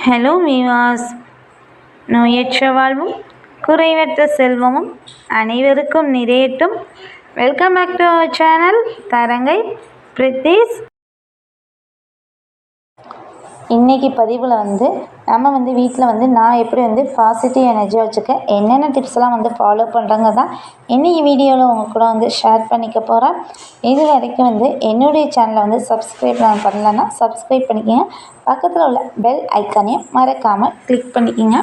Hello மீவாஸ், நோயற்ற வாழ்வும் குறைவற்ற செல்வமும் அனைவருக்கும் நிறையட்டும். Welcome back to our channel தரங்கை பிரித்திஸ். இன்றைக்கி பதிவில் நம்ம வீட்டில் நான் எப்படி பாசிட்டிவ் எனர்ஜியாக வச்சுருக்கேன், என்னென்ன டிப்ஸ்லாம் ஃபாலோ பண்ணுறங்க தான் இன்றைக்கி வீடியோவில் உங்கள் கூட ஷேர் பண்ணிக்க போகிறேன். இது வரைக்கும் என்னுடைய சேனலை சப்ஸ்கிரைப் பண்ணலன்னா சப்ஸ்கிரைப் பண்ணிக்கோங்க. பக்கத்தில் உள்ள பெல் ஐக்கானையும் மறக்காமல் கிளிக் பண்ணிக்கோங்க.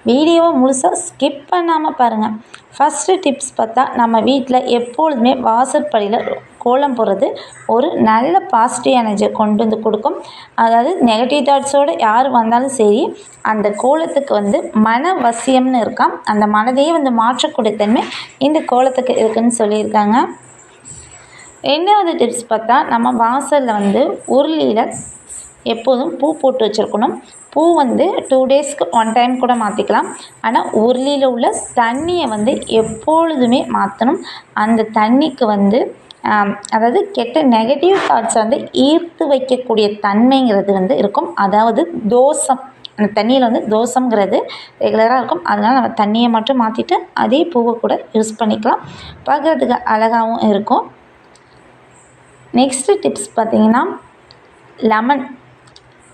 வீடியோவை முழுசாக ஸ்கிப் பண்ணாமல் பாருங்கள். ஃபஸ்ட்டு டிப்ஸ் பார்த்தா, நம்ம வீட்டில் எப்பொழுதுமே வாசற்படியில் கோலம் போடுறது ஒரு நல்ல பாசிட்டிவ் எனர்ஜியை கொண்டு கொடுக்கும். அதாவது நெகட்டிவ் தாட்ஸோடு யார் வந்தாலும் சரி, அந்த கோலத்துக்கு மன வசியம்னு இருக்காம். அந்த மனதையே மாற்றக்கூடிய தன்மை இந்த கோலத்துக்கு இருக்குதுன்னு சொல்லியிருக்காங்க. ரெண்டாவது டிப்ஸ் பார்த்தா, நம்ம வாசலில் உருளியில் எப்போதும் பூ போட்டு வச்சுருக்கணும். பூ 2 டேஸ்க்கு 1 டைம் கூட மாற்றிக்கலாம். ஆனால் உருளியில் உள்ள தண்ணியை எப்பொழுதுமே மாற்றணும். அந்த தண்ணிக்கு அதாவது கெட்ட நெகட்டிவ் தாட்ஸை ஈர்த்து வைக்கக்கூடிய தன்மைங்கிறது இருக்கும். அதாவது தோஷம், அந்த தண்ணியில் தோஷங்கிறது ரெகுலராக இருக்கும். அதனால் நம்ம தண்ணியை மட்டும் மாற்றிட்டு அதே பூவை கூட யூஸ் பண்ணிக்கலாம். பார்க்குறதுக்கு அழகாகவும் இருக்கும். நெக்ஸ்ட்டு டிப்ஸ் பார்த்திங்கன்னா,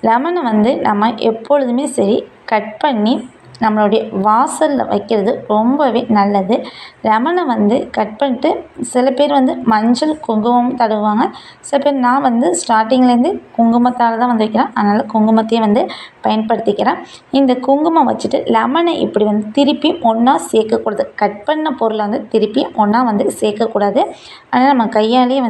லெமனை நம்ம எப்பொழுதுமே சரி கட் பண்ணி நம்மளுடைய வாசலில் வைக்கிறது ரொம்பவே நல்லது. லெமனை கட் பண்ணிட்டு சில பேர் மஞ்சள் குங்குமம் தடவுவாங்க. சில பேர் நான் ஸ்டார்டிங்லேருந்து குங்குமத்தால் தான் வைக்கிறேன். அதனால் குங்குமத்தையே பயன்படுத்திக்கிறேன். இந்த குங்குமம் வச்சுட்டு லெமனை இப்படி திருப்பி ஒன்றா சேர்க்கக்கூடாது. கட் பண்ண பொருளை திருப்பி ஒன்றா சேர்க்கக்கூடாது. அதனால் நம்ம கையாலேயே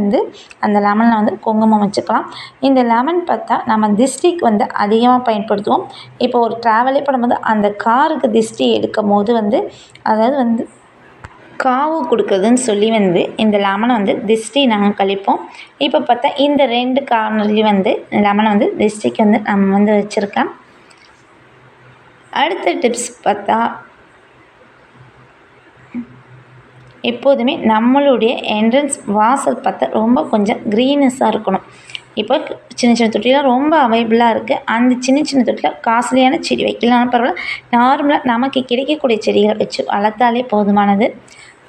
அந்த லெமனில் குங்குமம் வச்சுக்கலாம். இந்த லெமன் பார்த்தா நம்ம திஷ்டிக்கு அதிகமாக பயன்படுத்துவோம். இப்போ ஒரு ட்ராவலே பண்ணும்போது அந்த காருக்கு திஷ்டி எடுக்கும் போது அதாவது காவு கொடுக்குறதுன்னு சொல்லி இந்த லெமனை திஷ்டி நாங்கள் கழிப்போம். இப்போ பார்த்தா இந்த 2 கார்னர்லேயும் லெமனை திஷ்டிக்கு நம்ம வச்சுருக்கேன். அடுத்த டிப்ஸ் பார்த்தா, எப்போதுமே நம்மளுடைய என்ட்ரன்ஸ் வாசல் பார்த்தா ரொம்ப கொஞ்சம் க்ரீனஸாக இருக்கணும். இப்போ சின்ன சின்ன தொட்டிலாம் ரொம்ப அவைலபிளாக இருக்குது. அந்த சின்ன சின்ன தொட்டியில் காஸ்ட்லியான செடி வைக்கலாம்னு பரவாயில்ல, நார்மலாக நமக்கு கிடைக்கக்கூடிய செடிகளை வச்சு வளர்த்தாலே போதுமானது.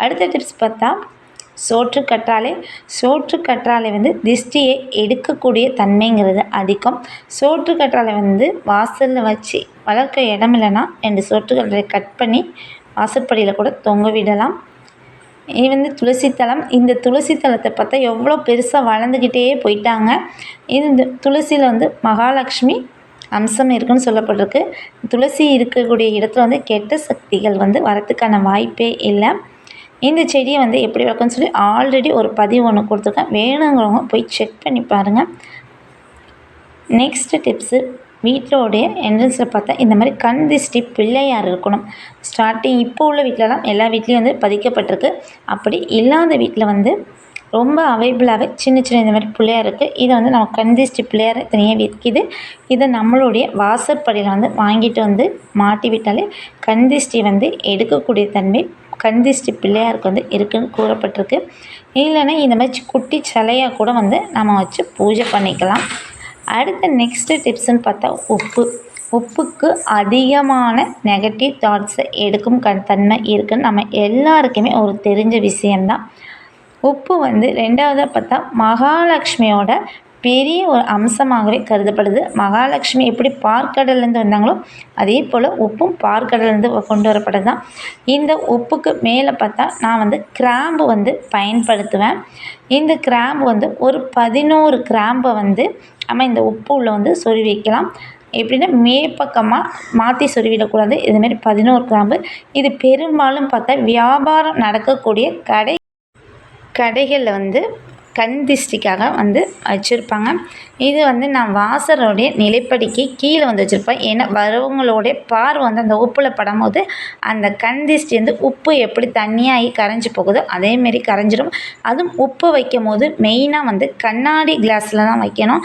அடுத்த டிப்ஸ் பார்த்தா, சோற்றுக்கற்றாழை திஷ்டியை எடுக்கக்கூடிய தன்மைங்கிறது அதிகம். சோற்றுக்கற்றாழை வாசலில் வச்சு வளர்க்க இடம் இல்லைன்னா 2 சோற்றுக்கற்றாழை கட் பண்ணி வாசற்படியில் கூட தொங்க விடலாம். இது துளசி தளம். இந்த துளசி தளத்தை பார்த்தா எவ்வளோ பெருசாக வளர்ந்துக்கிட்டே போயிட்டாங்க. இந்த துளசியில் மகாலட்சுமி அம்சம் இருக்குன்னு சொல்லப்பட்டிருக்கு. துளசி இருக்கக்கூடிய இடத்துல கெட்ட சக்திகள் வரத்துக்கான வாய்ப்பே இல்லை. இந்த செடியை எப்படி வளர்க்குன்னு சொல்லி ஆல்ரெடி ஒரு பதிவு ஒன்று கொடுத்துருக்கேன். வேணுங்கிறவங்க போய் செக் பண்ணி பாருங்கள். நெக்ஸ்ட்டு டிப்ஸு, வீட்டோடைய என்ட்ரன்ஸில் பார்த்தா இந்த மாதிரி கண் திஷ்டி பிள்ளையார் இருக்கணும். ஸ்டார்டிங் இப்போ உள்ள வீட்டிலலாம் எல்லா வீட்லேயும் பதிக்கப்பட்டிருக்கு. அப்படி இல்லாத வீட்டில் ரொம்ப அவைலபிளாகவே சின்ன சின்ன இந்த மாதிரி பிள்ளையார் இருக்குது. இதை நம்ம கண் திஷ்டி பிள்ளையார் தனியாக விற்கிது. இதை நம்மளுடைய வாசற்படியில் வாங்கிட்டு மாட்டி விட்டாலே கண் திஷ்டி எடுக்கக்கூடிய தன்மை கண் திஷ்டி பிள்ளையாருக்கு இருக்குதுன்னு கூறப்பட்டிருக்கு. இல்லைன்னா இந்த மாதிரி குட்டி சிலையாக கூட நம்ம வச்சு பூஜை பண்ணிக்கலாம். அடுத்த நெக்ஸ்ட்டு டிப்ஸுன்னு பார்த்தா, உப்புக்கு அதிகமான நெகட்டிவ் தாட்ஸை எடுக்கும் தன்மை இருக்குதுன்னு நம்ம எல்லாருக்குமே ஒரு தெரிஞ்ச விஷயந்தான். உப்பு 2வதாக பார்த்தா மகாலட்சுமியோட பெரிய ஒரு அம்சமாகவே கருதப்படுது. மகாலட்சுமி எப்படி பார்க்கடல்லேருந்து வந்தாங்களோ அதே போல் உப்பும் பார்க்கடல்லேருந்து கொண்டு வரப்பட்டது தான். இந்த உப்புக்கு மேலே பார்த்தா நான் கிராம்பு பயன்படுத்துவேன். இந்த கிராம்பு ஒரு 11 கிராம்பை நம்ம இந்த உப்பு உள்ள சொருவி வைக்கலாம். எப்படின்னா மேற்பக்கமாக மாற்றி சொருவிடக்கூடாது. இதுமாரி 11 கிராம்பு. இது பெரும்பாலும் பார்த்தா வியாபாரம் நடக்கக்கூடிய கடைகளில் கண் திஷ்டிக்காக வச்சுருப்பாங்க. இது நான் வாசலுடைய நிலைப்படிக்கு கீழே வச்சுருப்பேன். ஏன்னா வரவங்களுடைய பார்வை அந்த உப்பில் படும்போது அந்த கண் திஷ்டி உப்பு எப்படி தண்ணியாகி கரைஞ்சி போகுதோ அதேமாரி கரைஞ்சிடும். அதுவும் உப்பு வைக்கும் போது மெயினாக கண்ணாடி கிளாஸில் தான் வைக்கணும்.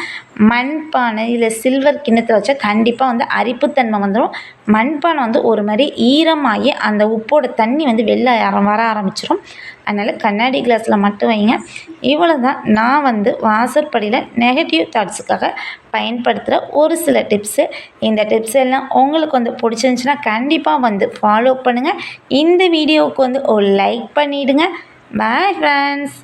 மண்பானை இல்லை சில்வர் கிண்ணத்தில் வச்சா கண்டிப்பாக அரிப்புத்தன்மை வந்துடும். மண்பானை ஒரு மாதிரி ஈரமாகி அந்த உப்போட தண்ணி வெளில வர ஆரம்பிச்சிடும். அதனால் கண்ணாடி கிளாஸில் மட்டும் வைங்க. இவ்வளோ தான் நான் வந்து வாசற்படியில் நெகட்டிவ் தாட்ஸுக்காக பயன்படுத்துகிற ஒரு சில டிப்ஸு. இந்த டிப்ஸ் எல்லாம் உங்களுக்கு வந்து பிடிச்சிருந்துச்சின்னா கண்டிப்பாக வந்து ஃபாலோ பண்ணுங்கள். இந்த வீடியோவுக்கு வந்து ஒரு லைக் பண்ணிவிடுங்க. Bye friends.